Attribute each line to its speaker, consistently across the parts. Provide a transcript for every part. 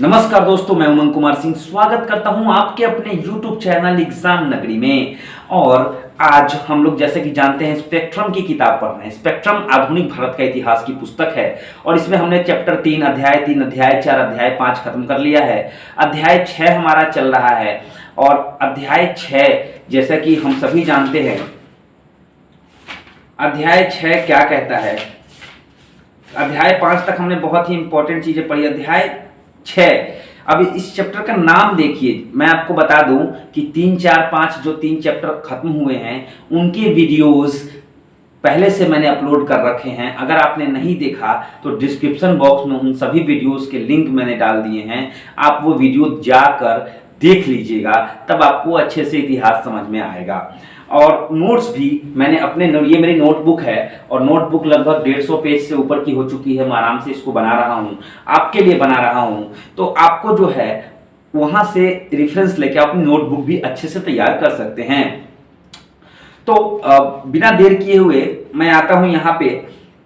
Speaker 1: नमस्कार दोस्तों, मैं उमंग कुमार सिंह स्वागत करता हूं आपके अपने YouTube चैनल एग्जाम नगरी में। और आज हम लोग जैसे कि जानते हैं स्पेक्ट्रम की किताब पढ़ रहे हैं। स्पेक्ट्रम आधुनिक भारत का इतिहास की पुस्तक है और इसमें हमने चैप्टर 3 अध्याय 3 अध्याय 4 अध्याय 5 खत्म कर लिया है। अध्याय 6 हमारा चल रहा है और अध्याय 6 जैसा कि हम सभी जानते हैं, अध्याय 6 क्या कहता है। अध्याय 5 तक हमने बहुत ही इंपॉर्टेंट चीजें पढ़ी। अध्याय 6 अब इस चैप्टर का नाम देखिए, मैं आपको बता दूं कि 3, 4, 5 जो 3 चैप्टर खत्म हुए हैं उनके वीडियोस पहले से मैंने अपलोड कर रखे हैं। अगर आपने नहीं देखा तो डिस्क्रिप्शन बॉक्स में उन सभी वीडियोस के लिंक मैंने डाल दिए हैं, आप वो वीडियो जाकर देख लीजिएगा, तब आपको अच्छे से इतिहास समझ में आएगा। और नोट्स भी मैंने अपने, ये मेरी नोटबुक है और नोटबुक लगभग 150 पेज से ऊपर की हो चुकी है। मैं आराम से इसको बना रहा हूँ, आपके लिए बना रहा हूँ, तो आपको जो है वहां से रेफरेंस लेके अपनी नोटबुक भी अच्छे से तैयार कर सकते हैं। तो बिना देर किए हुए मैं आता हूं यहाँ पे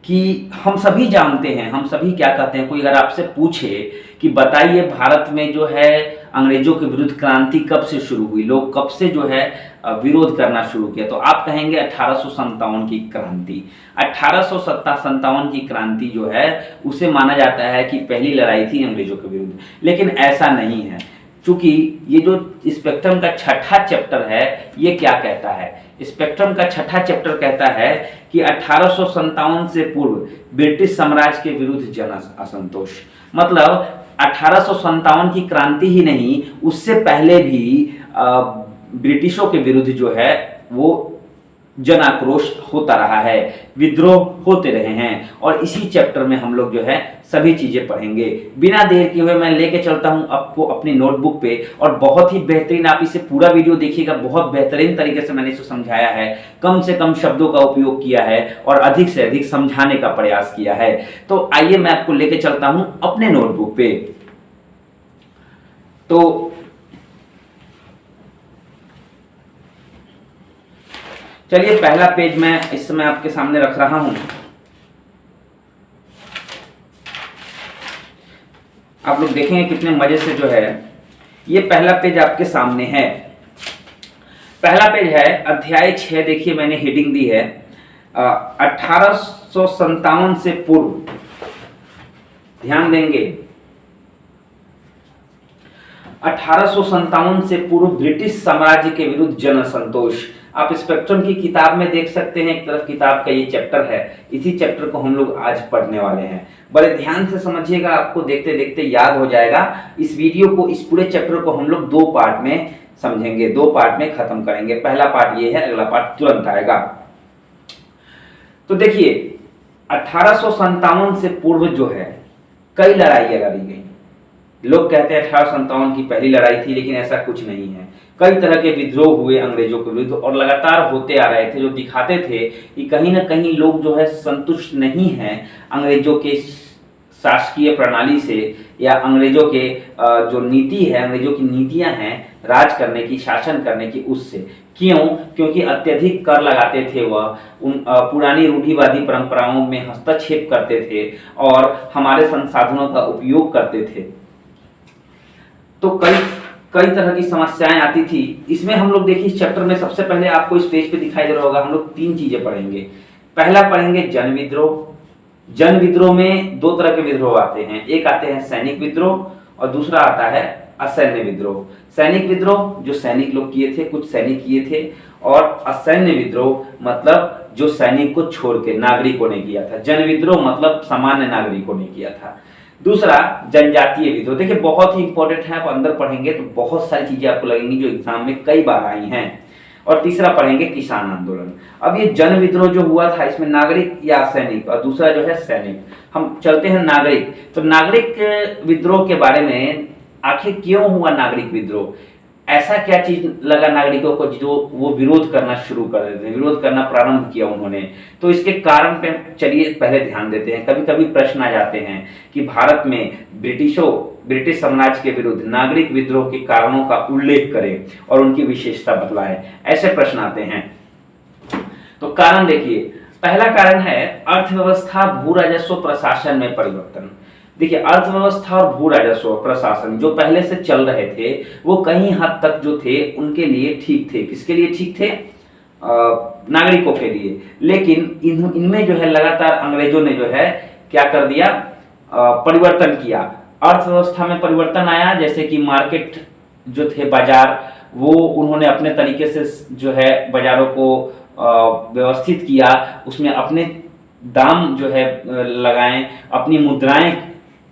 Speaker 1: कि हम सभी जानते हैं, हम सभी क्या कहते हैं, कोई अगर आपसे पूछे कि बताइए भारत में जो है अंग्रेजों के विरुद्ध क्रांति कब से शुरू हुई, लोग कब से जो है विरोध करना शुरू किया, तो आप कहेंगे 1857 की क्रांति। 1857 की क्रांति जो है उसे माना जाता है कि पहली लड़ाई थी अंग्रेजों के विरुद्ध, लेकिन ऐसा नहीं है। चूंकि ये जो स्पेक्ट्रम का छठा चैप्टर है ये क्या कहता है, स्पेक्ट्रम का छठा चैप्टर कहता है कि 1857 से पूर्व ब्रिटिश साम्राज्य के विरुद्ध जन असंतोष, मतलब 1857 की क्रांति ही नहीं, उससे पहले भी ब्रिटिशों के विरुद्ध जो है वो जन आक्रोश होता रहा है, विद्रोह होते रहे हैं। और इसी चैप्टर में हम लोग जो है सभी चीजें पढ़ेंगे। बिना देर किए हुए मैं लेके चलता हूं आपको अपनी नोटबुक पे, और बहुत ही बेहतरीन, आप इसे पूरा वीडियो देखिएगा, बहुत बेहतरीन तरीके से मैंने इसे समझाया है, कम से कम शब्दों का उपयोग किया है और अधिक से अधिक समझाने का प्रयास किया है। तो आइए मैं आपको लेके चलता हूं अपने नोटबुक पे। तो चलिए, पहला पेज मैं इस समय आपके सामने रख रहा हूं। आप लोग देखेंगे कितने मजे से जो है ये पहला पेज आपके सामने है। पहला पेज है अध्याय 6। देखिए मैंने हेडिंग दी है 1857 से पूर्व। ध्यान देंगे, 1857 से पूर्व ब्रिटिश साम्राज्य के विरुद्ध जन असंतोष। आप स्पेक्ट्रम की किताब में देख सकते हैं, एक तरफ किताब का ये चैप्टर है, इसी चैप्टर को हम लोग आज पढ़ने वाले हैं। बड़े ध्यान से समझिएगा, आपको देखते देखते याद हो जाएगा। इस वीडियो को, इस पूरे चैप्टर को हम लोग 2 पार्ट में समझेंगे, 2 पार्ट में खत्म करेंगे। पहला पार्ट ये है, अगला पार्ट तुरंत आएगा। तो देखिए 1857 से पूर्व जो है कई लड़ाइयां लड़ी गई। लोग कहते हैं 1857 की पहली लड़ाई थी, लेकिन ऐसा कुछ नहीं है। कई तरह के विद्रोह हुए अंग्रेजों के विरुद्ध और लगातार होते आ रहे थे, जो दिखाते थे कि कहीं ना कहीं लोग जो है संतुष्ट नहीं हैं अंग्रेजों के शासकीय प्रणाली से, या अंग्रेजों के जो नीति है, अंग्रेजों की नीतियां हैं राज करने की, शासन करने की, उससे। क्यों? क्योंकि अत्यधिक कर लगाते थे, वह उन पुरानी रूढ़िवादी परंपराओं में हस्तक्षेप करते थे और हमारे संसाधनों का उपयोग करते थे। तो कई तरह की समस्याएं आती थी। इसमें हम लोग देखिए, इस चैप्टर में सबसे पहले आपको इस पेज पे दिखाई दे रहा होगा, हम लोग 3 चीजें पढ़ेंगे। पहला पढ़ेंगे जन विद्रोह। जन विद्रोह में 2 तरह के विद्रोह आते हैं, एक आते हैं सैनिक विद्रोह और दूसरा आता है असैन्य विद्रोह। सैनिक विद्रोह जो सैनिक लोग किए थे, कुछ सैनिक किए थे, और असैन्य विद्रोह मतलब जो सैनिक को छोड़ के नागरिकों ने किया था। जन विद्रोह मतलब सामान्य नागरिकों ने किया था। दूसरा जनजातीय विद्रोह। देखिए बहुत ही इंपॉर्टेंट है, आप अंदर पढ़ेंगे तो बहुत सारी चीजें आपको लगेंगी जो एग्जाम में कई बार आई हैं। और तीसरा पढ़ेंगे किसान आंदोलन। अब ये जन विद्रोह जो हुआ था, इसमें नागरिक या सैनिक, और दूसरा जो है सैनिक। हम चलते हैं नागरिक। तो नागरिक विद्रोह के बारे में, आखिर क्यों हुआ नागरिक विद्रोह, ऐसा क्या चीज लगा नागरिकों को जो वो विरोध करना शुरू कर देते, विरोध करना प्रारंभ किया उन्होंने। तो इसके कारण पे चलिए पहले ध्यान देते हैं। कभी कभी प्रश्न आ जाते हैं कि भारत में ब्रिटिश साम्राज्य के विरुद्ध नागरिक विद्रोह के कारणों का उल्लेख करें और उनकी विशेषता बतलाएं, ऐसे प्रश्न आते हैं। तो कारण देखिए, पहला कारण है अर्थव्यवस्था, भू राजस्व प्रशासन में परिवर्तन। देखिए, अर्थव्यवस्था और भू राजस्व प्रशासन जो पहले से चल रहे थे वो कहीं हद तक जो थे उनके लिए ठीक थे। किसके लिए ठीक थे? नागरिकों के लिए। लेकिन इनमें जो है लगातार अंग्रेजों ने जो है क्या कर दिया, परिवर्तन किया। अर्थव्यवस्था में परिवर्तन आया, जैसे कि मार्केट जो थे, बाजार, वो उन्होंने अपने तरीके से जो है बाजारों को व्यवस्थित किया, उसमें अपने दाम जो है लगाएं, अपनी मुद्राएं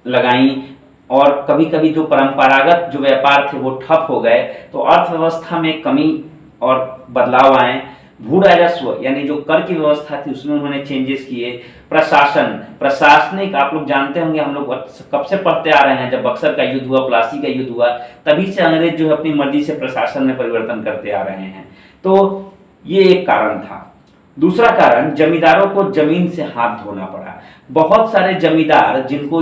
Speaker 1: लगाई, और कभी कभी जो परंपरागत जो व्यापार थे वो ठप हो गए, तो अर्थव्यवस्था में कमी और बदलाव आए। भू राजस्व यानी जो कर की व्यवस्था थी उसमें उन्होंने चेंजेस किए। प्रशासन, प्रशासनिक, आप लोग जानते होंगे, हम लोग कब से पढ़ते आ रहे हैं, जब बक्सर का युद्ध हुआ, प्लासी का युद्ध हुआ, तभी से अंग्रेज जो है अपनी मर्जी से प्रशासन में परिवर्तन करते आ रहे हैं। तो ये एक कारण था। दूसरा कारण, जमींदारों को जमीन से हाथ धोना पड़ा। बहुत सारे जमींदार जिनको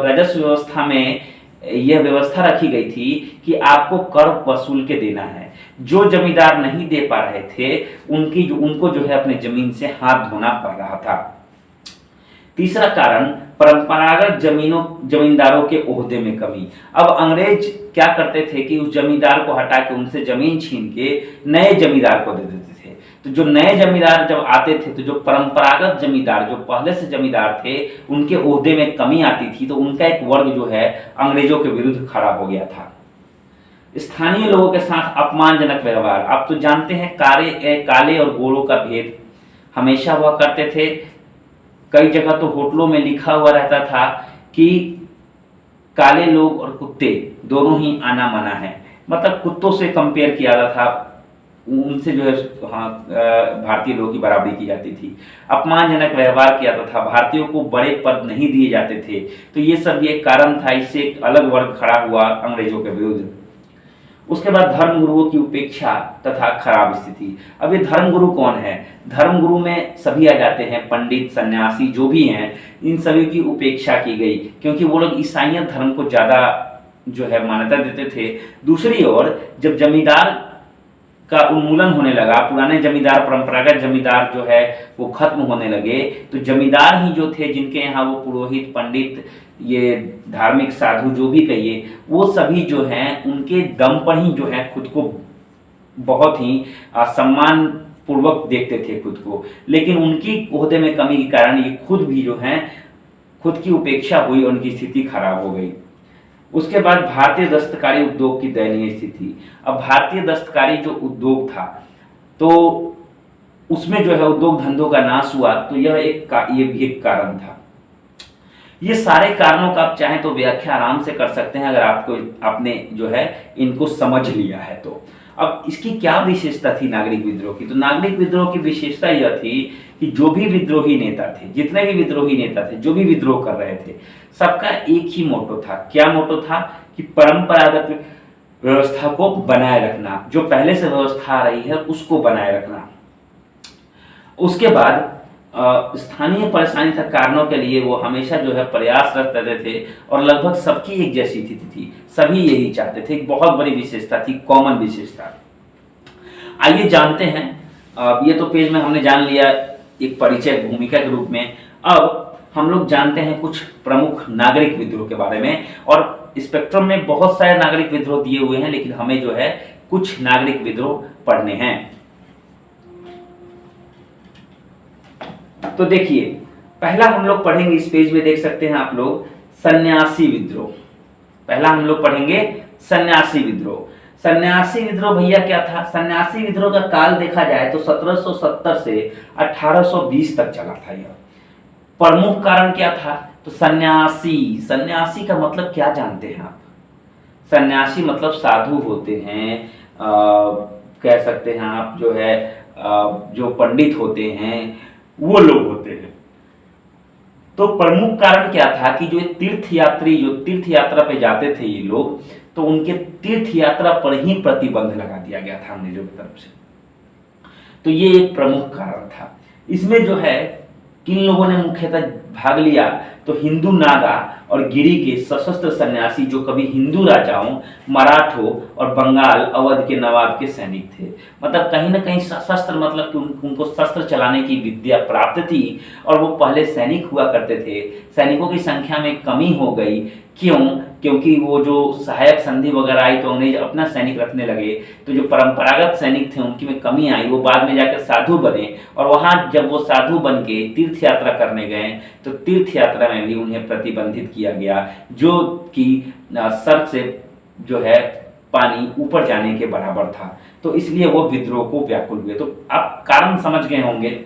Speaker 1: राजस्व व्यवस्था में यह व्यवस्था रखी गई थी कि आपको कर वसूल के देना है, जो जमींदार नहीं दे पा रहे थे उनको जो है अपने जमीन से हाथ धोना पड़ रहा था। तीसरा कारण, परंपरागत जमींदारों के ओहदे में कमी। अब अंग्रेज क्या करते थे कि उस जमींदार को हटा के उनसे जमीन छीन के नए जमींदार को दे देते थे। तो जो नए जमींदार जब आते थे तो जो परंपरागत जमींदार, जो पहले से जमींदार थे, उनके ओहदे में कमी आती थी, तो उनका एक वर्ग जो है अंग्रेजों के विरुद्ध खड़ा हो गया था। स्थानीय लोगों के साथ अपमानजनक व्यवहार। आप तो जानते हैं काले और गोरों का भेद हमेशा हुआ करते थे। कई जगह तो होटलों में लिखा हुआ रहता था कि काले लोग और कुत्ते दोनों ही आना मना है, मतलब कुत्तों से कंपेयर किया जाता था, उनसे जो है भारतीय लोगों की बराबरी की जाती थी। अपमानजनक व्यवहार किया जाता था, भारतीयों को बड़े पद नहीं दिए जाते थे। तो ये सब ये कारण था, इससे एक अलग वर्ग खड़ा हुआ अंग्रेजों के विरुद्ध। उसके बाद धर्मगुरुओं की उपेक्षा तथा खराब स्थिति। अब ये धर्मगुरु कौन है? धर्मगुरु में सभी आ जाते हैं, पंडित, सन्यासी जो भी हैं, इन सभी की उपेक्षा की गई, क्योंकि वो लोग ईसाई धर्म को ज्यादा जो है मान्यता देते थे। दूसरी ओर जब जमींदार का उन्मूलन होने लगा, पुराने जमींदार, परंपरागत जमींदार जो है वो खत्म होने लगे, तो जमींदार ही जो थे जिनके यहाँ वो पुरोहित, पंडित, ये धार्मिक साधु जो भी कहिए, वो सभी जो हैं उनके दम पर ही जो है खुद को बहुत ही सम्मान पूर्वक देखते थे खुद को। लेकिन उनकी ओहदे में कमी के कारण ये खुद भी जो हैं खुद की उपेक्षा हुई और उनकी स्थिति खराब हो गई। उसके बाद भारतीय दस्तकारी उद्योग की दयनीय स्थिति। अब भारतीय दस्तकारी जो उद्योग था तो उसमें जो है उद्योग धंधों का नाश हुआ, तो ये भी एक कारण था। ये सारे कारणों का आप चाहें तो व्याख्या आराम से कर सकते हैं अगर आपने जो है इनको समझ लिया है तो। अब इसकी क्या विशेषता थी नागरिक विद्रोह की? तो नागरिक विद्रोह की विशेषता यह थी कि जो भी विद्रोही नेता थे, जितने भी विद्रोही नेता थे, जो भी विद्रोह कर रहे थे, सबका एक ही मोटो था। क्या मोटो था? कि परंपरागत व्यवस्था को बनाए रखना, जो पहले से व्यवस्था आ रही है उसको बनाए रखना। उसके बाद स्थानीय परेशानी तथा कारणों के लिए वो हमेशा जो है प्रयासरत रहते थे और लगभग सबकी एक जैसी स्थिति थी, सभी यही चाहते थे। एक बहुत बड़ी विशेषता थी, कॉमन विशेषता। आइए जानते हैं, ये तो पेज में हमने जान लिया एक परिचय भूमिका के रूप में। अब हम लोग जानते हैं कुछ प्रमुख नागरिक विद्रोह के बारे में, और स्पेक्ट्रम में बहुत सारे नागरिक विद्रोह दिए हुए हैं, लेकिन हमें जो है कुछ नागरिक विद्रोह पढ़ने हैं। तो देखिए, पहला हम लोग पढ़ेंगे, इस पेज में देख सकते हैं आप लोग, सन्यासी विद्रोह। पहला हम लोग पढ़ेंगे सन्यासी विद्रोह। सन्यासी विद्रोह भैया क्या था? सन्यासी विद्रोह का काल देखा जाए तो 1770 से 1820 तक चला था। यह प्रमुख कारण क्या था? तो सन्यासी। सन्यासी का मतलब क्या जानते हैं आप? सन्यासी मतलब साधु होते हैं, कह सकते हैं आप जो है जो पंडित होते हैं वो लोग होते हैं। तो प्रमुख कारण क्या था कि जो तीर्थ यात्रा पे जाते थे ये लोग, तो उनके तीर्थ यात्रा पर ही प्रतिबंध लगा दिया गया था अंग्रेजों की तरफ से। तो ये एक प्रमुख कारण था। इसमें जो है किन लोगों ने मुख्यतः भाग लिया? तो हिंदू नागा और गिरी के सशस्त्र सन्यासी जो कभी हिंदू राजाओं, मराठों और बंगाल अवध के नवाब के सैनिक थे। मतलब कहीं ना कहीं सशस्त्र मतलब कि उनको शस्त्र चलाने की विद्या प्राप्त थी और वो पहले सैनिक हुआ करते थे। सैनिकों की संख्या में कमी हो गई, क्यों? क्योंकि वो जो सहायक संधि वगैरह आई तो अंग्रेज अपना सैनिक रखने लगे, तो जो परंपरागत सैनिक थे उनकी में कमी आई। वो बाद में जाकर साधु बने और वहाँ जब वो साधु बन के तीर्थ यात्रा करने गए तो तीर्थ यात्रा में भी उन्हें प्रतिबंधित किया गया, जो कि सर से जो है पानी ऊपर जाने के बराबर था। तो इसलिए वो विद्रोह को व्याकुल हुए। तो आप कारण समझ गए होंगे।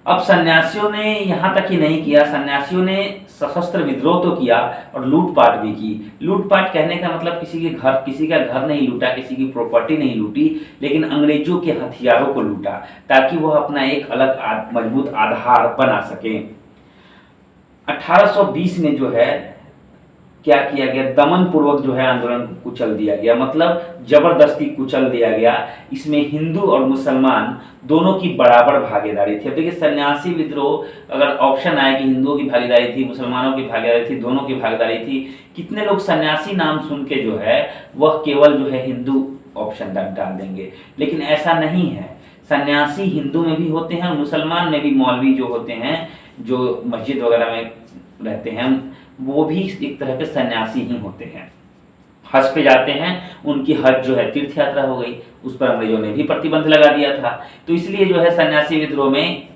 Speaker 1: अब सन्यासियों ने यहाँ तक ही नहीं किया, सन्यासियों ने सशस्त्र विद्रोह तो किया और लूटपाट भी की। लूटपाट कहने का मतलब किसी का घर नहीं लूटा, किसी की प्रॉपर्टी नहीं लूटी, लेकिन अंग्रेजों के हथियारों को लूटा ताकि वह अपना एक अलग मजबूत आधार बना सके। 1820 में जो है क्या किया गया, दमन पूर्वक जो है आंदोलन को कुचल दिया गया, मतलब जबरदस्ती कुचल दिया गया। इसमें हिंदू और मुसलमान दोनों की बराबर भागीदारी थी। अब देखिए सन्यासी विद्रोह अगर ऑप्शन आए कि हिंदुओं की भागीदारी थी, मुसलमानों की भागीदारी थी, दोनों की भागीदारी थी, कितने लोग सन्यासी नाम सुन के जो है वह केवल जो है हिंदू ऑप्शन डाल देंगे, लेकिन ऐसा नहीं है। सन्यासी हिंदू में भी होते हैं, मुसलमान में भी मौलवी जो होते हैं, जो मस्जिद वगैरह में रहते हैं, वो भी एक तरह के सन्यासी ही होते हैं। हज पे जाते हैं, उनकी हज जो है तीर्थ यात्रा हो गई, उस पर अंग्रेजों ने भी प्रतिबंध लगा दिया था। तो इसलिए जो है सन्यासी विद्रोह में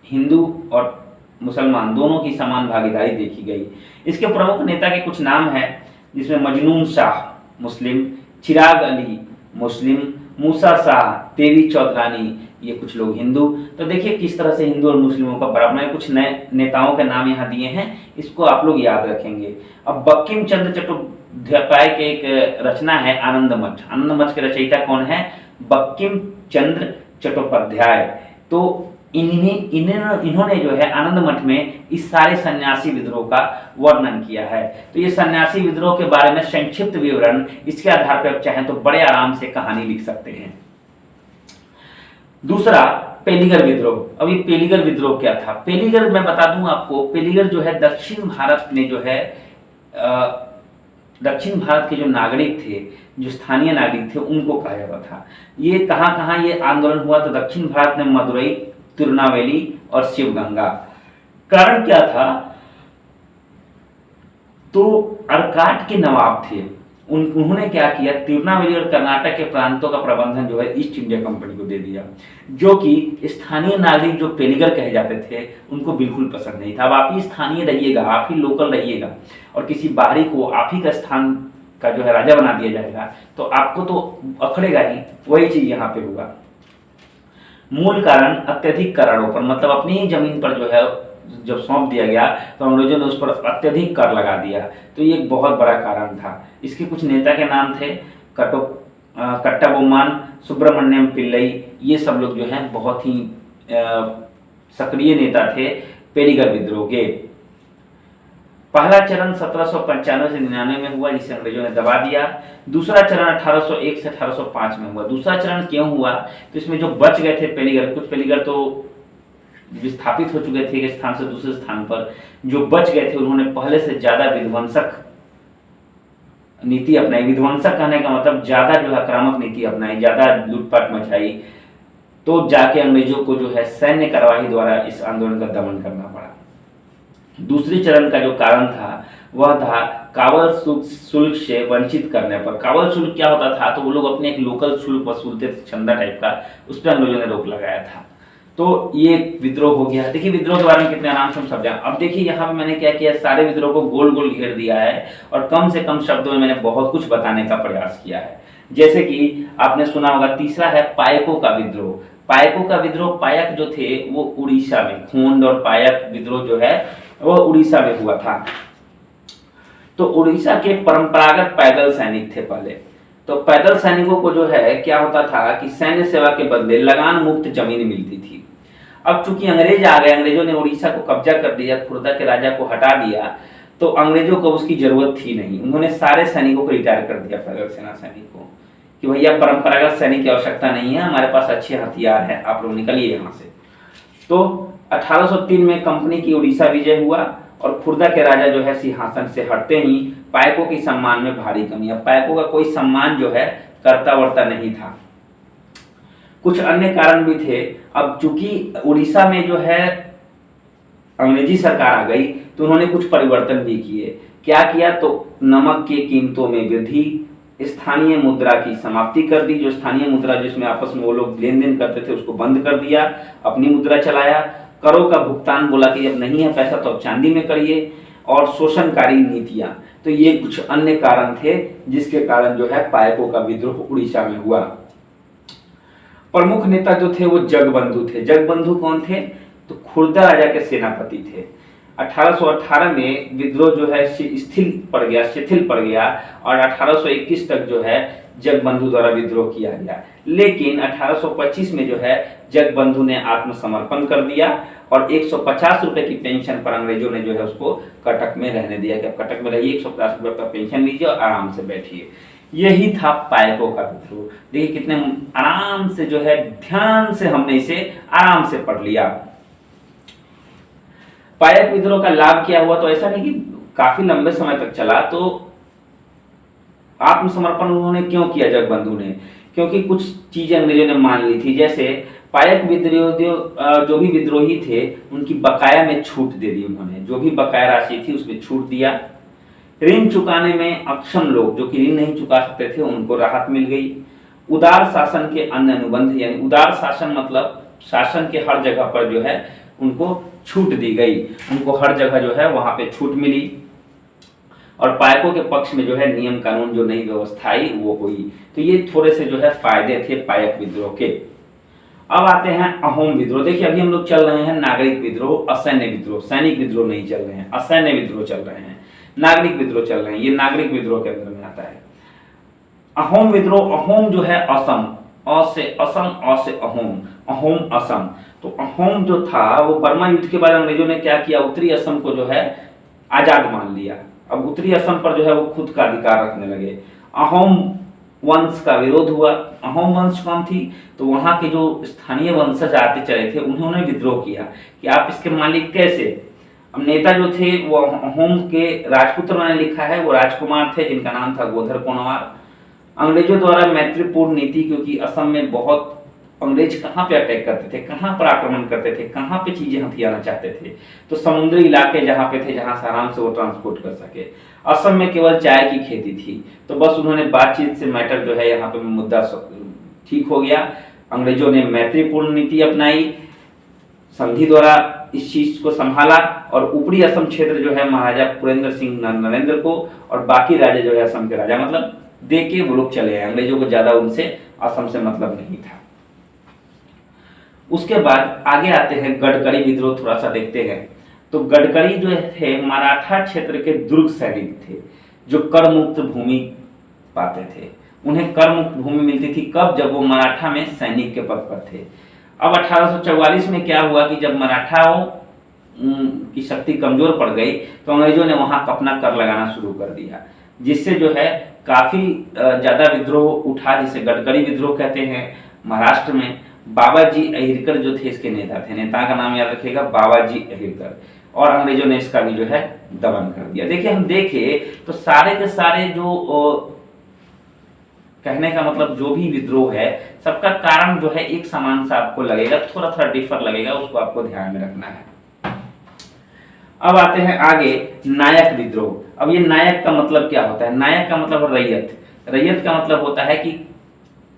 Speaker 1: हिंदू और मुसलमान दोनों की समान भागीदारी देखी गई। इसके प्रमुख नेता के कुछ नाम हैं, जिसमें मजनून शाह मुस्लिम, चिराग अली मुस्लिम, मूसा शाह, देवी चौधरानी, ये कुछ लोग हिंदू। तो देखिए किस तरह से हिंदू और मुस्लिमों का बराबर। मैंने कुछ नए नेताओं के नाम यहाँ दिए हैं, इसको आप लोग याद रखेंगे। अब बंकिम चंद्र चट्टोपाध्याय के एक रचना है आनंद मठ। आनंद मठ के रचयिता कौन है? बंकिम चंद्र चट्टोपाध्याय। तो इन्होंने जो है आनंद मठ में इस सारे सन्यासी विद्रोह का वर्णन किया है। तो ये सन्यासी विद्रोह के बारे में संक्षिप्त विवरण, इसके आधार पर आप चाहें तो बड़े आराम से कहानी लिख सकते हैं। दूसरा पेलिगर विद्रोह। अब ये पेलिगर विद्रोह क्या था? पेलिगर मैं बता दूं आपको, पेलिगर जो है दक्षिण भारत में जो है दक्षिण भारत के जो नागरिक थे, जो स्थानीय नागरिक थे, उनको कहा जाता था। ये कहाँ ये आंदोलन हुआ? तो दक्षिण भारत में मदुरई, तिरुनावेली और शिवगंगा। कारण क्या था? तो अर्काट के नवाब थे, उन्होंने क्या किया, तिरुनावेली और कर्नाटक के प्रांतों का प्रबंधन जो है ईस्ट इंडिया कंपनी को दे दिया, जो कि स्थानीय नागरिक जो पेलिगर कहे जाते थे उनको बिल्कुल पसंद नहीं था। अब आप ही स्थानीय रहिएगा, आप ही लोकल रहिएगा और किसी बाहरी को आप ही का स्थान का जो है राजा बना दिया जाएगा तो आपको तो अखड़ेगा ही। वही चीज यहाँ पे हुआ। मूल कारण अत्यधिक करारों पर, मतलब अपनी ही जमीन पर जो है जब सौंप दिया गया तो अंग्रेजों ने उस पर अत्यधिक कर लगा दिया। तो ये एक बहुत बड़ा कारण था। इसके कुछ नेता के नाम थे कट्टा बोम्मान, सुब्रमण्यम पिल्लई, ये सब लोग जो हैं बहुत ही सक्रिय नेता थे पेलिगर विद्रोह के। पहला चरण 1795 से 99 में हुआ, जिसे अंग्रेजों ने दबा दिया। दूसरा चरण 1801 से 1805 में हुआ। दूसरा चरण क्यों हुआ? तो इसमें जो बच गए थे पेलिगर, कुछ पेलिगर तो विस्थापित हो चुके थे एक स्थान से दूसरे स्थान पर, जो बच गए थे उन्होंने पहले से ज्यादा विध्वंसक नीति अपनाई। विध्वंसक कहने का मतलब ज्यादा जो है आक्रामक नीति अपनाई, ज्यादा लूटपाट मचाई। तो जाके अंग्रेजों को जो है सैन्य कार्यवाही द्वारा इस आंदोलन का दमन करना पड़ा। दूसरे चरण का जो कारण था वह था कावल शुल्क से वंचित करने पर। कावल शुल्क क्या होता था? तो वो लोग अपने एक लोकल शुल्क वसूलते थे, चंदा टाइप का, उस पर अंग्रेजों ने रोक लगाया था। तो ये विद्रोह हो गया। देखिए विद्रोह के बारे में कितने आराम से हम समझा। अब देखिए यहाँ पे मैंने क्या किया, सारे विद्रोह को गोल गोल घेर दिया है और कम से कम शब्दों में मैंने बहुत कुछ बताने का प्रयास किया है। जैसे कि आपने सुना होगा, तीसरा है पायकों का विद्रोह। पायकों का विद्रोह, पायक जो थे वो उड़ीसा में, खोंड और पायक विद्रोह जो है वो उड़ीसा में हुआ था। तो उड़ीसा के परंपरागत पैदल सैनिक थे पहले। तो पैदल सैनिकों को जो है क्या होता था कि सैन्य सेवा के बदले लगान मुक्त जमीन मिलती थी। अब चूंकि अंग्रेज आ गए, अंग्रेजों ने उड़ीसा को कब्जा कर दिया, खुर्दा के राजा को हटा दिया, तो अंग्रेजों को उसकी जरूरत थी नहीं। उन्होंने सारे सैनिकों को रिटायर कर दिया, पैदल सेना सैनिकों कि भैया परंपरागत सैनिक की आवश्यकता नहीं है, हमारे पास अच्छे हथियार हैं, आप लोग निकलिए यहाँ से। तो 1803 में कंपनी की उड़ीसा विजय हुआ और खुर्दा के राजा जो है सिंहासन से हटते ही पायकों के सम्मान में भारी कमी। अब पायकों का कोई सम्मान जो है करता वर्ता नहीं था। कुछ अन्य कारण भी थे। अब चूंकि उड़ीसा में जो है अंग्रेजी सरकार आ गई तो उन्होंने कुछ परिवर्तन भी किए। क्या किया, तो नमक की कीमतों में वृद्धि, स्थानीय मुद्रा की समाप्ति कर दी। जो स्थानीय मुद्रा जिसमें आपस में वो लोग लेन देन करते थे उसको बंद कर दिया, अपनी मुद्रा चलाया। करों का भुगतान बोला कि अब नहीं है पैसा तो अब चांदी में करिए, और शोषणकारी नीतियां। तो ये कुछ अन्य कारण थे जिसके कारण जो है पायकों का विद्रोह उड़ीसा में हुआ। प्रमुख नेता जो थे वो जगबंधु थे। जगबंधु कौन थे, तो खुर्दा राजा के सेनापति थे। 1818 में विद्रोह जो है शिथिल पड़ गया और 1821 तक जो है जगबंधु द्वारा विद्रोह किया गया। लेकिन 1825 में जो है जगबंधु ने आत्मसमर्पण कर दिया और 150 रुपए की पेंशन पर अंग्रेजों ने जो है उसको कटक में रहने दिया कि अब कटक में रहिए, 150 रुपए का पेंशन लीजिए और आराम से बैठिए। यही था पायकों का विद्रोह। देखिए कितने आराम से जो है, ध्यान से हमने इसे आराम से पढ़ लिया। पायक विद्रोह का लाभ क्या हुआ, तो ऐसा नहीं कि काफी लंबे समय तक चला। तो आत्मसमर्पण उन्होंने क्यों किया जगबंधु ने, क्योंकि कुछ चीजें अंग्रेजों ने मान ली थी। जैसे पायक विद्रोह जो भी विद्रोही थे उनकी बकाया में छूट दे दी उन्होंने, जो भी बकाया राशि थी उसमें छूट दिया। ऋण चुकाने में अक्षम लोग जो कि ऋण नहीं चुका सकते थे उनको राहत मिल गई। उदार शासन के अन्य अनुबंध, यानी उदार शासन मतलब शासन के हर जगह पर जो है उनको छूट दी गई, उनको हर जगह जो है वहां पे छूट मिली। और पायकों के पक्ष में जो है नियम कानून जो नई व्यवस्था आई वो हुई। तो ये थोड़े से जो है फायदे थे पायक विद्रोह के। अब आते हैं अहोम विद्रोह। देखिए अभी हम लोग चल रहे हैं नागरिक विद्रोह, असैन्य विद्रोह। सैनिक विद्रोह नहीं चल रहे हैं, असैन्य विद्रोह चल रहे हैं, नागरिक विद्रोह चल रहे हैं। ये नागरिक विद्रोह के अंदर में आता है। अहोम विद्रोह, अहोम जो है असम, अ से असम, अ से अहोम, अहोम असम। तो अहोम जो था वो बर्मा युद्ध के बाद अंग्रेजों ने क्या किया, उत्तरी असम को जो है आजाद मान लिया। अब उत्तरी असम पर जो है वो खुद का अधिकार रखने लगे। अहोम वंश का विरोध हुआ। अहोम वंश कौन थी, तो वहां के जो स्थानीय वंशज आते चले थे उन्होंने विद्रोह किया कि आप इसके मालिक कैसे। अब नेता जो थे वो अहोम के राजपुत्र ने लिखा है, वो राजकुमार थे जिनका नाम था गोधर कोनवार। अंग्रेजों द्वारा मैत्रीपूर्ण नीति, क्योंकि असम में बहुत अंग्रेज कहाँ पे अटैक करते थे, कहाँ पर आक्रमण करते थे, कहाँ पे चीजें हथियाना चाहते थे, तो समुद्री इलाके जहाँ पे थे जहाँ से आराम से वो ट्रांसपोर्ट कर सके। असम में केवल चाय की खेती थी, तो बस उन्होंने बातचीत से मैटर जो है यहाँ पे मुद्दा ठीक हो गया। अंग्रेजों ने मैत्रीपूर्ण नीति अपनाई, संधि द्वारा इस चीज को संभाला और ऊपरी असम क्षेत्र जो है महाराजा पुरेंद्र सिंह नरेंद्र को और बाकी राजा जो है असम के राजा मतलब दे के वो लोग चले आए। अंग्रेजों को ज्यादा उनसे असम से मतलब नहीं था। उसके बाद आगे आते हैं गडकरी विद्रोह, थोड़ा सा देखते हैं। तो गडकरी जो थे मराठा क्षेत्र के दुर्ग सैनिक थे जो कर मुक्त भूमि पाते थे। उन्हें कर मुक्त भूमि मिलती थी कब, जब वो मराठा में सैनिक के पद पर थे। अब 1844 में क्या हुआ कि जब मराठाओं की शक्ति कमजोर पड़ गई तो अंग्रेजों ने वहां अपना कर लगाना शुरू कर दिया, जिससे जो है काफी ज्यादा विद्रोह उठा, जिसे गडकरी विद्रोह कहते हैं। महाराष्ट्र में बाबाजी अहिरकर जो थे इसके नेता थे, नेता का नाम याद रखिएगा बाबाजी अहिरकर, और अंग्रेजों ने इसका भी जो है दमन कर दिया। देखिए हम देखें तो सारे के सारे जो कहने का मतलब जो भी विद्रोह है सबका कारण जो है एक समान सा आपको लगेगा, थोड़ा थोड़ा डिफर लगेगा, उसको आपको ध्यान में रखना है। अब आते हैं आगे नायक विद्रोह। अब ये नायक का मतलब क्या होता है, नायक का मतलब रैयत। रैयत का मतलब होता है कि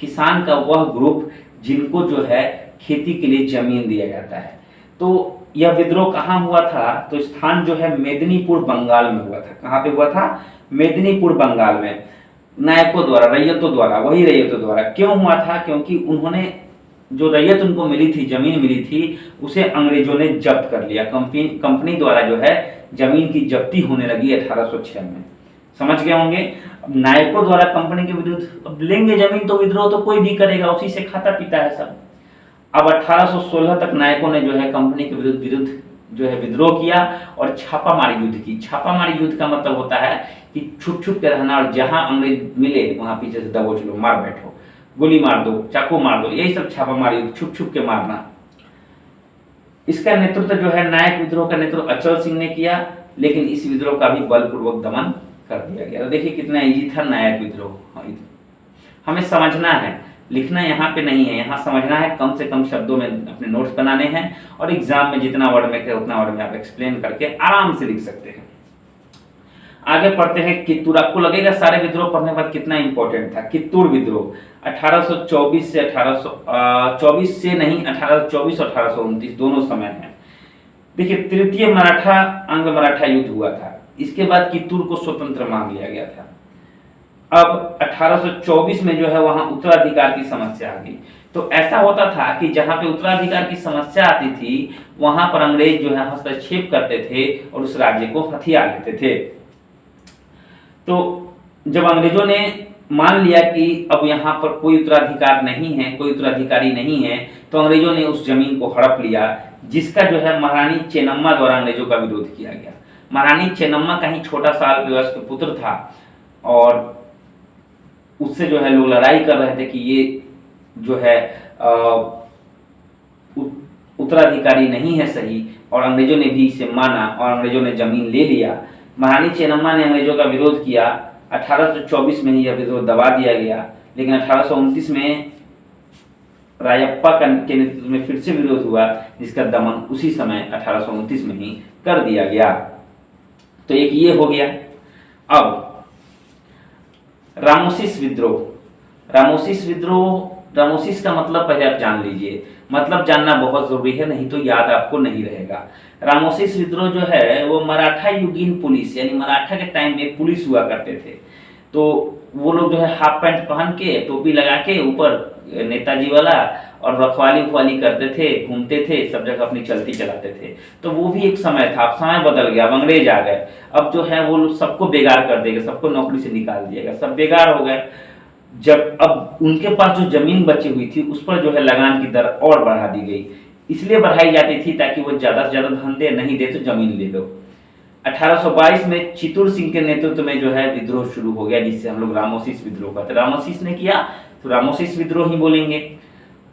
Speaker 1: किसान का वह ग्रुप जिनको जो है खेती के लिए जमीन दिया जाता है। तो यह विद्रोह कहाँ हुआ था, तो स्थान जो है मेदिनीपुर बंगाल में हुआ था। कहाँ पे हुआ था, मेदिनीपुर बंगाल में। नायकों द्वारा, रैयतों द्वारा, वही रैयतों द्वारा। क्यों हुआ था, क्योंकि उन्होंने जो रैयत उनको मिली थी, जमीन मिली थी, उसे अंग्रेजों ने जब्त कर लिया। कंपनी द्वारा जो है जमीन की जब्ती होने लगी 1806 में। समझ गए होंगे। नायकों द्वारा कंपनी के विरुद्ध, अब लेंगे जमीन तो विद्रोह तो कोई भी करेगा, उसी से खाता पीता है सब। अब 1816 तक नायकों ने जो है कंपनी के विरुद्ध जो है विद्रोह किया और छापामारी युद्ध की। छापामारी युद्ध का मतलब होता है कि छुप छुप के रहना और जहां अंग्रेज मिले वहां पीछे से दबोच लो, मार बैठो, गोली मार दो, चाकू मार दो, यही सब छापामारी युद्ध, छुप छुप के मारना। इसका नेतृत्व जो है नायक विद्रोह का नेतृत्व अचल सिंह ने किया लेकिन इस विद्रोह का भी बलपूर्वक दमन कर दिया गया। तो देखिए कितना इजी था नायक विद्रोह। हमें समझना है, लिखना यहाँ पे नहीं है, यहाँ समझना है, कम से कम शब्दों में अपने नोट्स बनाने हैं और एग्जाम में जितना वर्ड में कहे उतना वर्ड में आप एक्सप्लेन करके आराम से लिख सकते हैं। आगे पढ़ते हैं कित्तूर। आपको लगेगा सारे विद्रोह पढ़ने के बाद कितना इंपॉर्टेंट था। कित्तूर विद्रोह 1824 से 1824 से नहीं 1824 और 1829 दोनों समय है। देखिए तृतीय मराठा अंग मराठा युद्ध हुआ था, इसके बाद कित्तूर को स्वतंत्र मान लिया गया था। अब 1824 में जो है वहां उत्तराधिकार की समस्या आ गई। तो ऐसा होता था कि जहां पे उत्तराधिकार की समस्या आती थी वहां पर अंग्रेज जो है हस्तक्षेप करते थे और उस राज्य को हथिया लेते थे। तो जब अंग्रेजों ने मान लिया कि अब यहाँ पर कोई उत्तराधिकार नहीं है, कोई उत्तराधिकारी नहीं है, तो अंग्रेजों ने उस जमीन को हड़प लिया, जिसका जो है महारानी चेन्नम्मा द्वारा अंग्रेजों का विरोध किया गया। महारानी चेन्नम्मा का ही छोटा सा अल्पवयस्क पुत्र था और उससे जो है लोग लड़ाई कर रहे थे कि ये जो है उत्तराधिकारी नहीं है सही, और अंग्रेजों ने भी इसे माना और अंग्रेजों ने जमीन ले लिया। महारानी चेन्नम्मा ने अंग्रेजों का विरोध किया। 1824 में ही यह विरोध दबा दिया गया, लेकिन 1829 में रायप्पा के नेतृत्व में फिर से विरोध हुआ, जिसका दमन उसी समय 1829 में ही कर दिया गया। तो एक ये हो गया। अब रामोसिस विद्रोह। रामोसिस का मतलब पहले आप जान लीजिए, मतलब जानना बहुत जरूरी है, नहीं तो याद आपको नहीं रहेगा। रामोसिस विद्रोह जो है वो मराठा युगीन पुलिस, यानी मराठा के टाइम में पुलिस हुआ करते थे। तो वो लोग जो है हाफ पैंट पहन के टोपी लगा के ऊपर नेताजी वाला और रखवाली करते थे, घूमते थे, सब जगह अपनी चलती चलाते थे। तो वो भी एक समय था। अब समय बदल गया, अब अंग्रेज आ गए, अब जो है वो लोग सबको बेकार कर देगा, सबको नौकरी से निकाल दिएगा, सब बेकार हो गए। जब अब उनके पास जो जमीन बची हुई थी उस पर जो है लगान की दर और बढ़ा दी गई। इसलिए बढ़ाई जाती थी ताकि वो ज्यादा से ज्यादा धन दे, नहीं दे तो जमीन ले लो। 1822 में चित्तूर सिंह के नेतृत्व में जो है विद्रोह शुरू हो गया, जिससे हम लोग रामोसिस विद्रोह कहते हैं। रामोसिस ने किया तो रामोसिस विद्रोह ही बोलेंगे।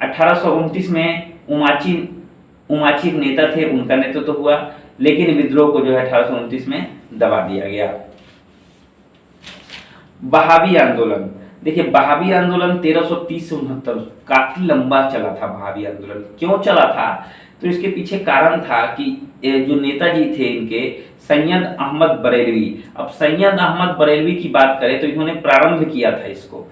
Speaker 1: 1829 में उमाची नेता थे, उनका नेतृत्व हुआ, लेकिन विद्रोह को जो है 1829 में दबा दिया गया। बहावी आंदोलन। देखिए बहावी आंदोलन 1330 से 69 काफी लंबा चला था। बहावी आंदोलन क्यों चला था, तो इसके पीछे कारण था कि जो नेताजी थे इनके सैयद अहमद बरेलवी। अब सैयद अहमद बरेलवी की बात करें तो इन्होंने प्रारंभ किया था इसको,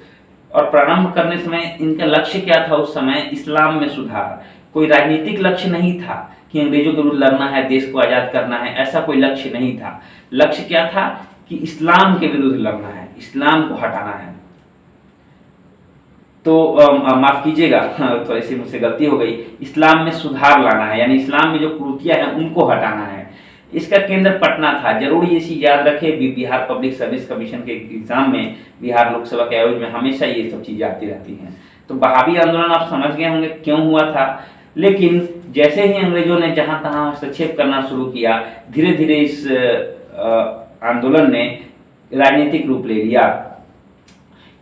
Speaker 1: और प्रारंभ करने समय इनका लक्ष्य क्या था उस समय, इस्लाम में सुधार। कोई राजनीतिक लक्ष्य नहीं था कि अंग्रेजों के विरुद्ध लड़ना है, देश को आजाद करना है, ऐसा कोई लक्ष्य नहीं था। लक्ष्य क्या था कि इस्लाम के विरुद्ध लड़ना है, इस्लाम को हटाना है। तो माफ कीजिएगा, थोड़ी सी मुझसे गलती हो गई, इस्लाम में सुधार लाना है, यानी इस्लाम में जो कुरीतियां हैं उनको हटाना है। इसका केंद्र पटना था। जरूर ये चीज याद रखे, बिहार पब्लिक सर्विस कमीशन के एग्जाम में, बिहार लोकसभा के आयोग में हमेशा ये सब चीजें आती रहती हैं। तो बहावी आंदोलन आप समझ गए होंगे क्यों हुआ था। लेकिन जैसे ही अंग्रेजों ने जहां तहां हस्तक्षेप करना शुरू किया, धीरे धीरे इस आंदोलन ने राजनीतिक रूप ले लिया।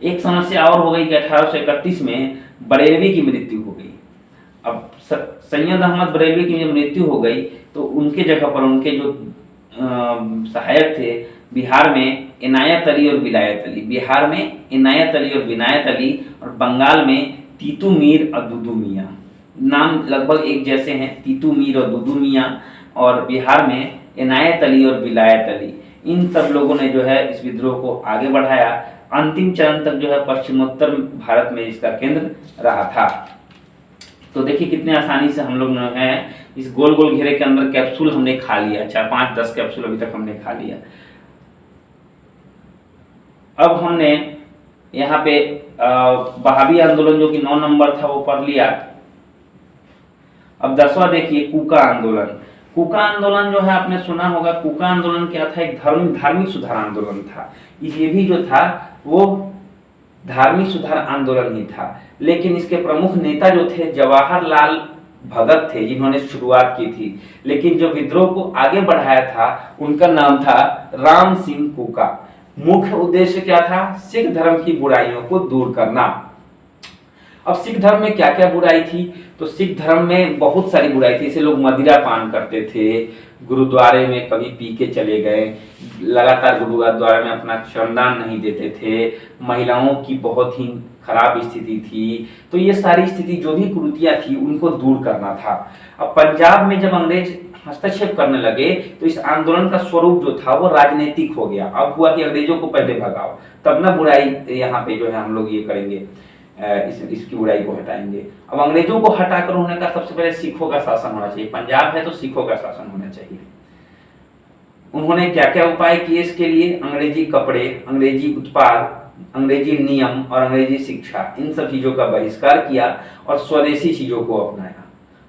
Speaker 1: एक समस्या और हो गई कि 1831 में बरेलवी की मृत्यु हो गई। अब सैयद अहमद बरेलवी की जब मृत्यु हो गई तो उनके जगह पर उनके जो सहायक थे बिहार में इनायत अली और विलायत अली, बिहार में इनायत अली और विनायत अली, और बंगाल में तीतू मीर और दुदू मियाँ। नाम लगभग एक जैसे हैं, तीतू मीर और दुदू मियाँ, और बिहार में इनायत अली और विलायत अली। इन सब लोगों ने जो है इस विद्रोह को आगे बढ़ाया। अंतिम चरण तक जो है पश्चिमोत्तर भारत में इसका केंद्र रहा था। तो देखिए कितने आसानी से हम लोग जो है इस गोल गोल घेरे के अंदर कैप्सूल हमने खा लिया, 4, 5, 10 कैप्सूल अभी तक हमने खा लिया। अब हमने यहाँ पे बहावी आंदोलन जो कि 9 नंबर था वो पढ़ लिया। अब 10वां देखिए कूका आंदोलन। कूका आंदोलन जो है आपने सुना होगा। कूका आंदोलन क्या था, एक धार्मिक सुधार आंदोलन था। ये भी जो था वो धार्मिक सुधार आंदोलन ही था, लेकिन इसके प्रमुख नेता जो थे जवाहरलाल भगत थे, जिन्होंने शुरुआत की थी। लेकिन जो विद्रोह को आगे बढ़ाया था उनका नाम था राम सिंह कूका। मुख्य उद्देश्य क्या था, सिख धर्म की बुराइयों को दूर करना। अब सिख धर्म में क्या क्या बुराई थी, तो सिख धर्म में बहुत सारी बुराई थी। जैसे लोग मदिरा पान करते थे, गुरुद्वारे में कभी पी के चले गए, लगातार गुरुद्वारे में अपना श्रमदान नहीं देते थे, महिलाओं की बहुत ही खराब स्थिति थी। तो ये सारी स्थिति जो भी कुरीतियां थी उनको दूर करना था। अब पंजाब में जब अंग्रेज हस्तक्षेप करने लगे तो इस आंदोलन का स्वरूप जो था वो राजनीतिक हो गया। अब हुआ कि अंग्रेजों को पहले भगाओ, तब ना बुराई यहाँ पे जो है हम लोग ये करेंगे, इसकी बुराई को हटाएंगे। अब अंग्रेजों को हटाकर होने का सबसे पहले सिखों का शासन होना चाहिए। पंजाब है तो सिखों का शासन होना चाहिए। उन्होंने क्या क्या उपाय किए इसके लिए? अंग्रेजी कपड़े, अंग्रेजी उत्पाद, अंग्रेजी नियम और अंग्रेजी शिक्षा, इन सब चीजों का बहिष्कार किया और स्वदेशी चीजों को अपनाया।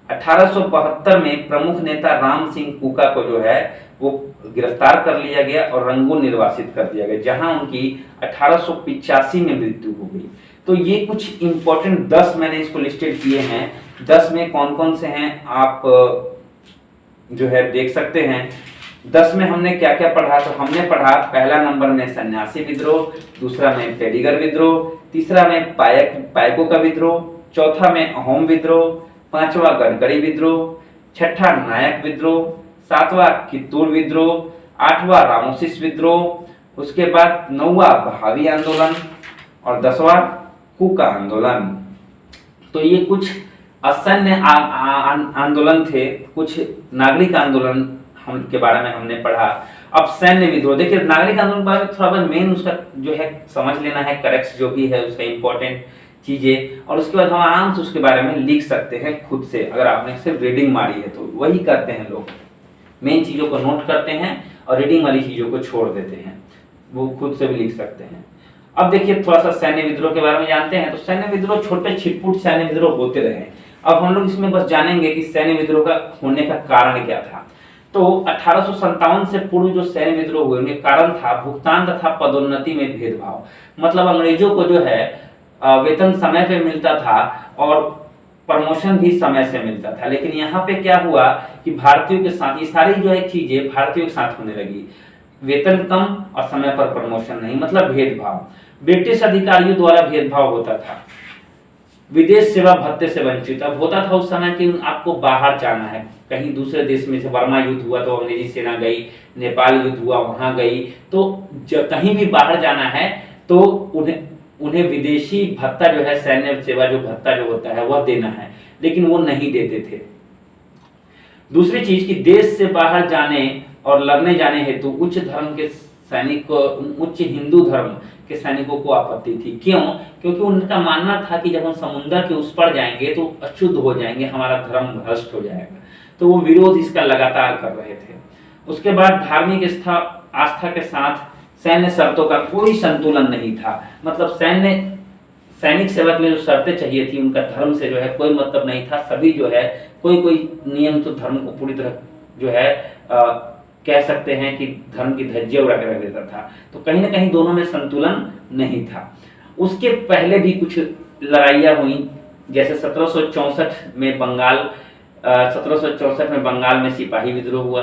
Speaker 1: 1872 में प्रमुख नेता राम सिंह कुका को जो है वो गिरफ्तार कर लिया गया और रंगून निर्वासित कर दिया गया, जहां उनकी 1885 में मृत्यु हो गई। तो ये कुछ इंपॉर्टेंट 10 मैंने इसको लिस्टेड किए हैं। 10 में कौन कौन से हैं आप जो है देख सकते हैं। 10 में हमने क्या क्या पढ़ा? तो हमने पढ़ा पहला नंबर में सन्यासी विद्रोह, दूसरा में पेडिगर विद्रोह, तीसरा में पायकों का विद्रोह, चौथा में अहोम विद्रोह, पांचवा गडकरी विद्रोह, छठा नायक विद्रोह, सातवां कित्तूर विद्रोह, आठवां रामोसिस विद्रोह, उसके बाद 9वां भावी आंदोलन और 10वां कुका आंदोलन। तो ये कुछ असैन्य आंदोलन थे, कुछ नागरिक आंदोलन के बारे में हमने पढ़ा। अब सैन्य विद्रोह, देखिए नागरिक आंदोलन के बारे में थोड़ा मेन उसका जो है समझ लेना है, करेक्ट जो भी है उसका इंपॉर्टेंट चीजें, और उसके बाद हम आराम से उसके बारे में लिख सकते हैं खुद से। अगर आपने सिर्फ रीडिंग मारी है तो वही करते हैं लोग, मेन चीजों को नोट करते हैं और रीडिंग वाली चीजों को छोड़ देते हैं, वो खुद से भी लिख सकते हैं। अब देखिए थोड़ा सा सैन्य विद्रोह के बारे में जानते हैं। तो सैन्य विद्रोह छोटे छिटपुट सैन्य विद्रोह होते रहे। अब हम लोग इसमें बस जानेंगे कि सैन्य विद्रोह का होने का कारण क्या था। तो 1857 से पूर्व जो सैन्य विद्रोह हुए उनके कारण था भुगतान तथा पदोन्नति में भेदभाव। मतलब अंग्रेजों को जो है वेतन समय पे मिलता था और प्रमोशन भी समय से मिलता था, लेकिन यहाँ पे क्या हुआ कि भारतीयों के साथ ये सारी जो है चीजें भारतीयों के साथ होने लगी। वेतन कम और समय पर प्रमोशन नहीं, मतलब भेदभाव। ब्रिटिश अधिकारियों द्वारा भेदभाव होता था। विदेश सेवा भत्ते से वंचित। अब होता था उस समय कि आपको बाहर जाना है, कहीं दूसरे देश में, से बर्मा युद्ध हुआ तो अंग्रेजी सेना गई, नेपाल युद्ध हुआ वहां गई, तो कहीं भी बाहर जाना है तो उन्हें विदेशी भत्ता जो है, सैन्य सेवा जो भत्ता जो होता है वह देना है, लेकिन वो नहीं देते थे। दूसरी चीज कि देश से बाहर जाने और लड़ने जाने हेतु उच्च धर्म के सैनिक को, उच्च हिंदू धर्म के सैनिकों को आपत्ति थी। क्यों? क्योंकि उनका मानना था कि जब हम समुद्र के उस पर जाएंगे तो अशुद्ध हो जाएंगे, हमारा धर्म भ्रष्ट हो जाएगा। तो वो विरोध इसका लगातार कर रहे थे। उसके बाद धार्मिक आस्था के साथ सैन्य शर्तों का कोई संतुलन नहीं था। मतलब सैनिक सेवा के लिए जो शर्तें चाहिए थी उनका धर्म से जो है कोई मतलब नहीं था। सभी जो है कोई नियम तो धर्म को पूरी तरह जो है कह सकते हैं कि धर्म की धज्जियां उड़ा के रख देता था। तो कहीं ना कहीं दोनों में संतुलन नहीं था। उसके पहले भी कुछ लड़ाइयाँ हुई, जैसे 1764 में बंगाल में सिपाही विद्रोह हुआ।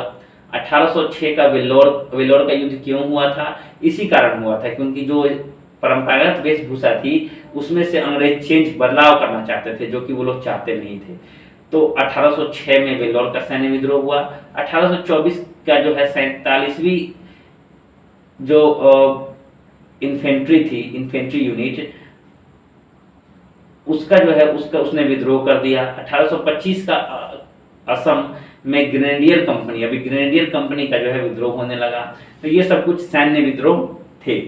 Speaker 1: 1806 का वेल्लोर का युद्ध क्यों हुआ था? इसी कारण हुआ था क्योंकि जो परंपरागत वेशभूषा थी उसमें से अंग्रेज बदलाव करना चाहते थे, जो कि वो लोग चाहते नहीं थे। तो 1806 में वेल्लोर का सैन्य विद्रोह हुआ। 1824 का जो है 47वीं जो इन्फेंट्री यूनिट, उसका जो है उसने विद्रोह कर दिया। 1825 का असम में ग्रेनेडियर कंपनी, अभी ग्रेनेडियर कंपनी का जो है विद्रोह होने लगा। तो ये सब कुछ सैन्य विद्रोह थे।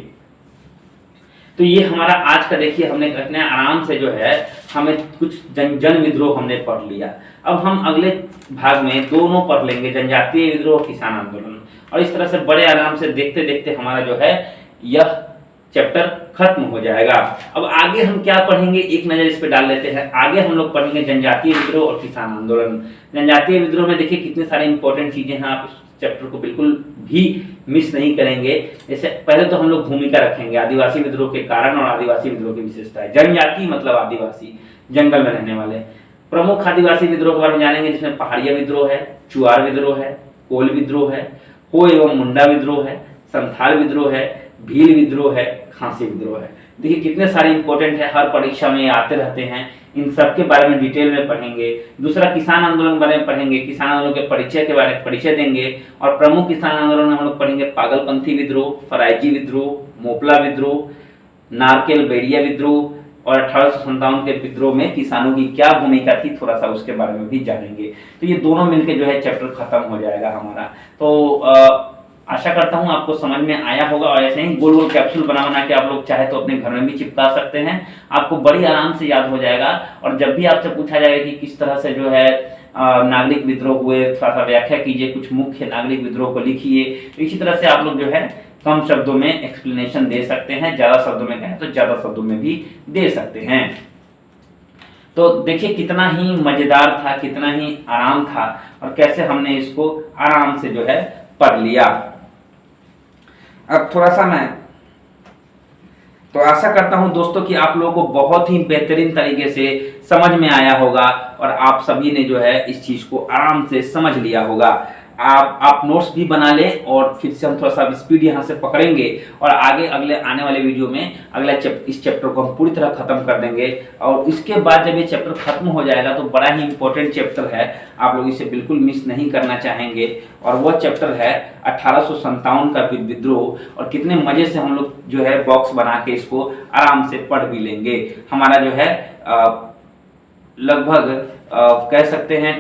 Speaker 1: तो ये हमारा आज का देखिए हमने इतने आराम से जो है हमें कुछ जन विद्रोह हमने पढ़ लिया। अब हम अगले भाग में दोनों पढ़ लेंगे, जनजातीय विद्रोह, किसान आंदोलन, और इस तरह से बड़े आराम से देखते देखते हमारा जो है यह चैप्टर खत्म हो जाएगा। अब आगे हम क्या पढ़ेंगे एक नजर इस पे डाल लेते हैं। आगे हम लोग पढ़ेंगे जनजातीय विद्रोह और किसान आंदोलन। जनजातीय विद्रोह में देखिए कितने सारे इंपॉर्टेंट चीजें हैं, आप इस चैप्टर को बिल्कुल भी मिस नहीं करेंगे। जैसे पहले तो हम लोग भूमिका रखेंगे, आदिवासी विद्रोह के कारण और आदिवासी विद्रोह की विशेषताएं। जनजाति मतलब आदिवासी, जंगल में रहने वाले। प्रमुख आदिवासी विद्रोह के बारे में जानेंगे, जिसमें पहाड़िया विद्रोह है, चुआर विद्रोह है, कोल विद्रोह है, हो एवं मुंडा विद्रोह है, संथाल विद्रोह है, भील विद्रोह है, खांसी विद्रोह है। देखिए कितने सारे इंपॉर्टेंट है, हर परीक्षा में आते रहते हैं। इन सब के बारे में डिटेल में पढ़ेंगे। दूसरा, किसान आंदोलन के बारे में पढ़ेंगे, किसान आंदोलन के परिचय के बारे में परिचय देंगे। और प्रमुख किसान आंदोलन में हम लोग पढ़ेंगे पागलपंथी विद्रोह, फराइजी विद्रोह, मोपला विद्रोह, नारकेल बेड़िया विद्रोह और 1857 के विद्रोह में किसानों की क्या भूमिका थी, थोड़ा सा उसके बारे में भी जानेंगे। तो ये दोनों मिलके जो है चैप्टर खत्म हो जाएगा हमारा। तो आशा करता हूँ आपको समझ में आया होगा। और ऐसे ही गोल गोल कैप्सूल बना के आप लोग चाहे तो अपने घर में भी चिपका सकते हैं, आपको बड़ी आराम से याद हो जाएगा। और जब भी आपसे पूछा जाएगा कि किस तरह से जो है नागरिक विद्रोह हुए, थोड़ा सा व्याख्या कीजिए, कुछ मुख्य नागरिक विद्रोह को लिखिए, तो इसी तरह से आप लोग जो है कम शब्दों में एक्सप्लेनेशन दे सकते हैं, ज्यादा शब्दों में कहें तो ज्यादा शब्दों में भी दे सकते हैं। तो देखिए कितना ही मजेदार था, कितना ही आराम था, और कैसे हमने इसको आराम से जो है पढ़ लिया। अब थोड़ा सा मैं तो आशा करता हूं दोस्तों कि आप लोगों को बहुत ही बेहतरीन तरीके से समझ में आया होगा और आप सभी ने जो है इस चीज को आराम से समझ लिया होगा। आप नोट्स भी बना लें और फिर से हम थोड़ा सा स्पीड यहाँ से पकड़ेंगे और आगे अगले आने वाले वीडियो में इस चैप्टर को हम पूरी तरह खत्म कर देंगे। और इसके बाद जब ये चैप्टर खत्म हो जाएगा तो बड़ा ही इंपॉर्टेंट चैप्टर है, आप लोग इसे बिल्कुल मिस नहीं करना चाहेंगे। और वो चैप्टर है 1857 का विद्रोह। और कितने मजे से हम लोग जो है बॉक्स बना के इसको आराम से पढ़ भी लेंगे। हमारा जो है लगभग कह सकते हैं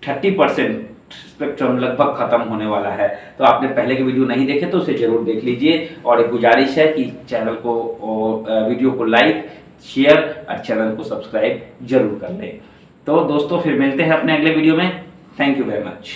Speaker 1: 30% स्पेक्ट्रम लगभग खत्म होने वाला है। तो आपने पहले के वीडियो नहीं देखे तो उसे जरूर देख लीजिए। और एक गुजारिश है कि चैनल को और वीडियो को लाइक, शेयर और चैनल को सब्सक्राइब जरूर कर लें। तो दोस्तों फिर मिलते हैं अपने अगले वीडियो में। Thank you very much.